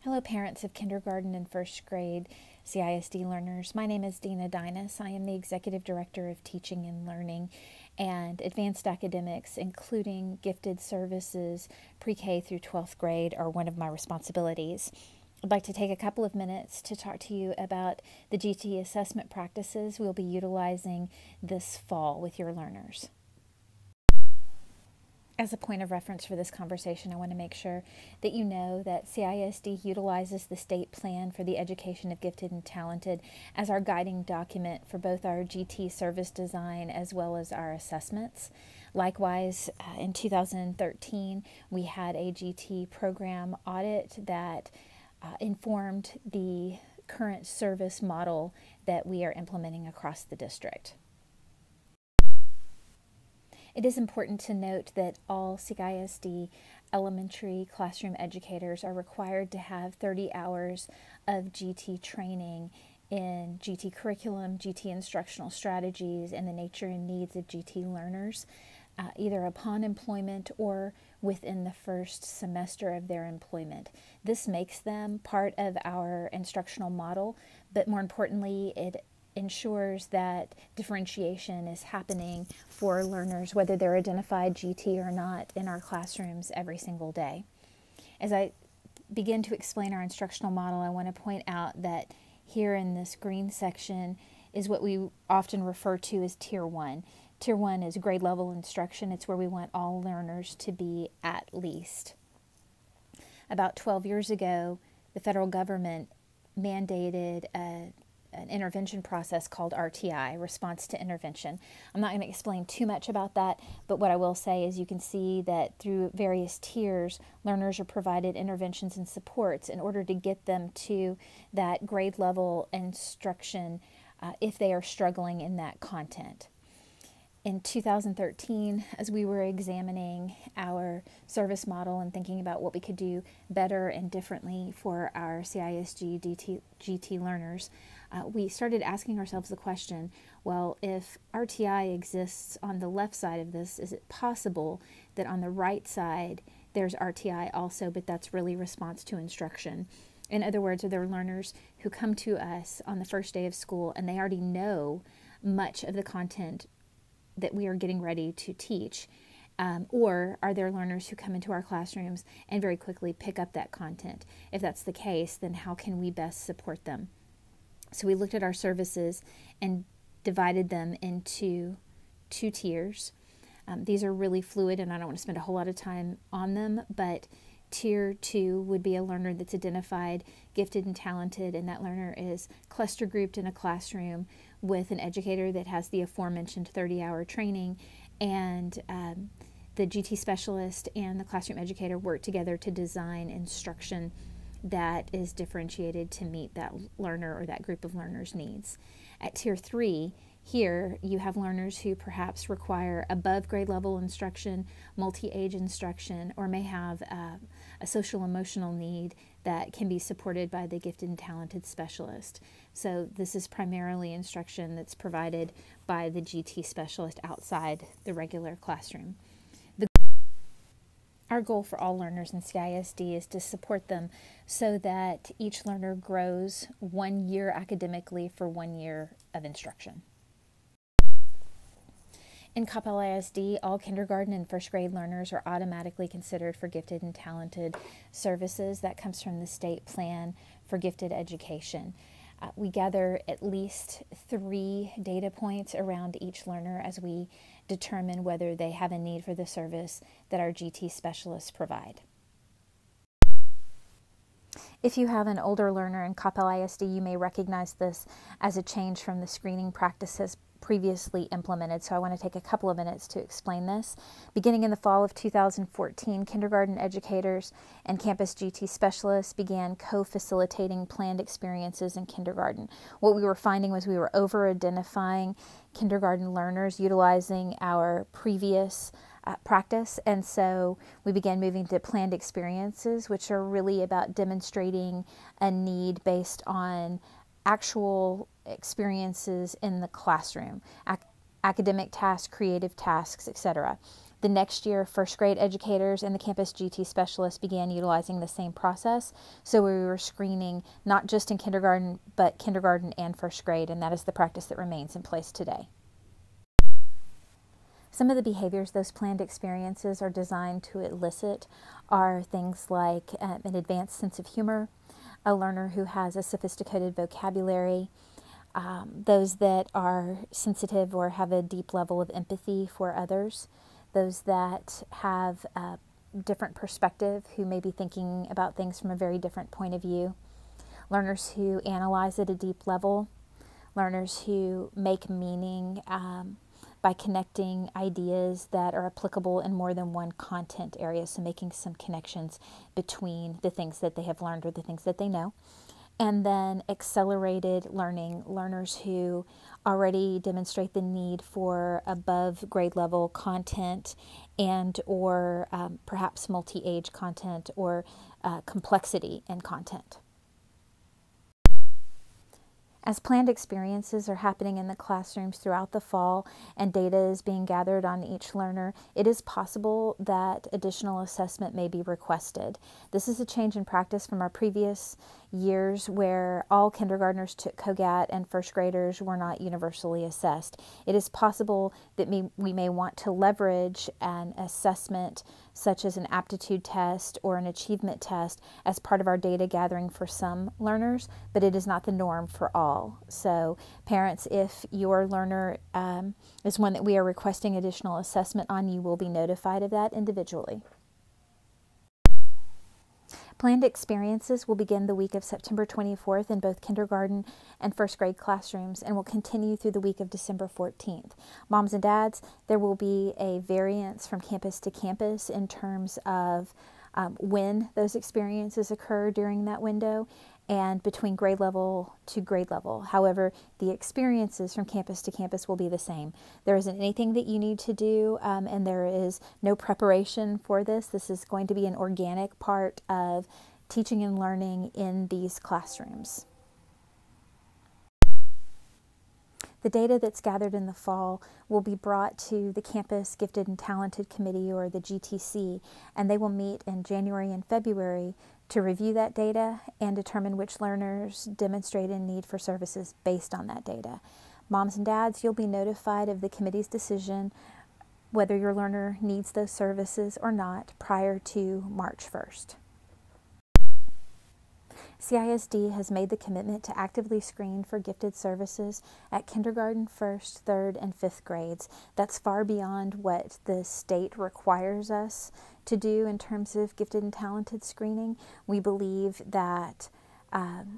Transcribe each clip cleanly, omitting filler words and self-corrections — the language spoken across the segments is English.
Hello, parents of kindergarten and first grade CISD learners. My name is Dina Dinas. I am the Executive Director of Teaching and Learning and Advanced Academics, including Gifted Services, pre-K through 12th grade, are one of my responsibilities. I'd like to take a couple of minutes to talk to you about the GT assessment practices we'll be utilizing this fall with your learners. As a point of reference for this conversation, I want to make sure that you know that CISD utilizes the State Plan for the Education of Gifted and Talented as our guiding document for both our GT service design as well as our assessments. Likewise, in 2013, we had a GT program audit that informed the current service model that we are implementing across the district. It is important to note that all CISD elementary classroom educators are required to have 30 hours of GT training in GT curriculum, GT instructional strategies, and the nature and needs of GT learners, either upon employment or within the first semester of their employment. This makes them part of our instructional model, but more importantly, it ensures that differentiation is happening for learners, whether they're identified GT or not, in our classrooms every single day. As I begin to explain our instructional model, I want to point out that here in this green section is what we often refer to as Tier 1. Tier 1 is grade level instruction. It's where we want all learners to be at least. About 12 years ago, the federal government mandated an intervention process called RTI, Response to Intervention. I'm not going to explain too much about that, but what I will say is you can see that through various tiers, learners are provided interventions and supports in order to get them to that grade level instruction if they are struggling in that content. In 2013, as we were examining our service model and thinking about what we could do better and differently for our CISD GT learners, we started asking ourselves the question, well, if RTI exists on the left side of this, is it possible that on the right side there's RTI also, but that's really response to instruction? In other words, are there learners who come to us on the first day of school and they already know much of the content that we are getting ready to teach? Or are there learners who come into our classrooms and very quickly pick up that content? If that's the case, then how can we best support them? So we looked at our services and divided them into two tiers. These are really fluid and I don't want to spend a whole lot of time on them, but Tier 2 would be a learner that's identified gifted and talented, and that learner is cluster grouped in a classroom with an educator that has the aforementioned 30-hour training, and the GT specialist and the classroom educator work together to design instruction that is differentiated to meet that learner or that group of learners' needs. At Tier 3, here you have learners who perhaps require above grade level instruction, multi-age instruction, or may have a social emotional need that can be supported by the gifted and talented specialist. So this is primarily instruction that's provided by the GT specialist outside the regular classroom. Our goal for all learners in CISD is to support them so that each learner grows 1 year academically for 1 year of instruction. In Coppell ISD, all kindergarten and first grade learners are automatically considered for gifted and talented services. That comes from the State Plan for Gifted Education. We gather at least 3 data points around each learner as we determine whether they have a need for the service that our GT specialists provide. If you have an older learner in Coppell ISD, you may recognize this as a change from the screening practices previously implemented, so I want to take a couple of minutes to explain this. Beginning in the fall of 2014, kindergarten educators and campus GT specialists began co-facilitating planned experiences in kindergarten. What we were finding was we were over-identifying kindergarten learners utilizing our previous practice, and so we began moving to planned experiences, which are really about demonstrating a need based on actual experiences in the classroom, academic tasks, creative tasks, etc. The next year, first grade educators and the campus GT specialists began utilizing the same process. So we were screening not just in kindergarten, but kindergarten and first grade, and that is the practice that remains in place today. Some of the behaviors those planned experiences are designed to elicit are things like an advanced sense of humor, a learner who has a sophisticated vocabulary, those that are sensitive or have a deep level of empathy for others, those that have a different perspective, who may be thinking about things from a very different point of view, learners who analyze at a deep level, learners who make meaning by connecting ideas that are applicable in more than one content area, so making some connections between the things that they have learned or the things that they know. And then accelerated learning, learners who already demonstrate the need for above grade level content and or perhaps multi-age content or complexity in content. As planned experiences are happening in the classrooms throughout the fall and data is being gathered on each learner, it is possible that additional assessment may be requested. This is a change in practice from our previous years where all kindergartners took COGAT and first graders were not universally assessed. It is possible that we may want to leverage an assessment such as an aptitude test or an achievement test as part of our data gathering for some learners, but it is not the norm for all. So parents, if your learner is one that we are requesting additional assessment on, you will be notified of that individually. Planned experiences will begin the week of September 24th in both kindergarten and first grade classrooms and will continue through the week of December 14th. Moms and dads, there will be a variance from campus to campus in terms of when those experiences occur during that window and between grade level to grade level. However, the experiences from campus to campus will be the same. There isn't anything that you need to do, and there is no preparation for this. This is going to be an organic part of teaching and learning in these classrooms. The data that's gathered in the fall will be brought to the Campus Gifted and Talented Committee, or the GTC, and they will meet in January and February to review that data and determine which learners demonstrate a need for services based on that data. Moms and dads, you'll be notified of the committee's decision whether your learner needs those services or not prior to March 1st. CISD has made the commitment to actively screen for gifted services at kindergarten, 1st, 3rd, and 5th grades. That's far beyond what the state requires us to do in terms of gifted and talented screening. We believe that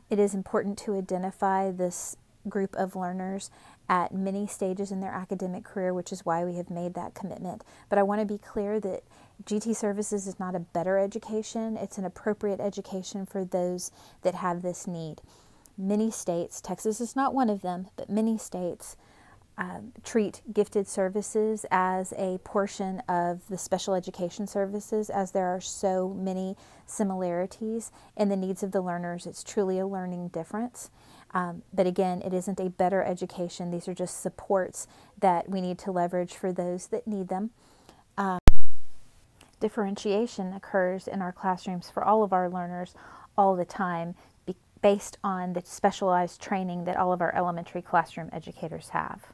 it is important to identify this group of learners at many stages in their academic career, which is why we have made that commitment. But I want to be clear that GT services is not a better education. It's an appropriate education for those that have this need. Many states, Texas is not one of them, but many states treat gifted services as a portion of the special education services, as there are so many similarities in the needs of the learners. It's truly a learning difference. But again, it isn't a better education. These are just supports that we need to leverage for those that need them. Differentiation occurs in our classrooms for all of our learners all the time based on the specialized training that all of our elementary classroom educators have.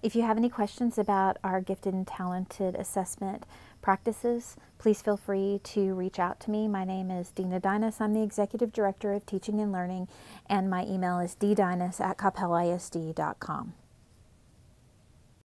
If you have any questions about our gifted and talented assessment practices, please feel free to reach out to me. My name is Dina Dinas. I'm the Executive Director of Teaching and Learning, and my email is ddinas@coppellisd.com.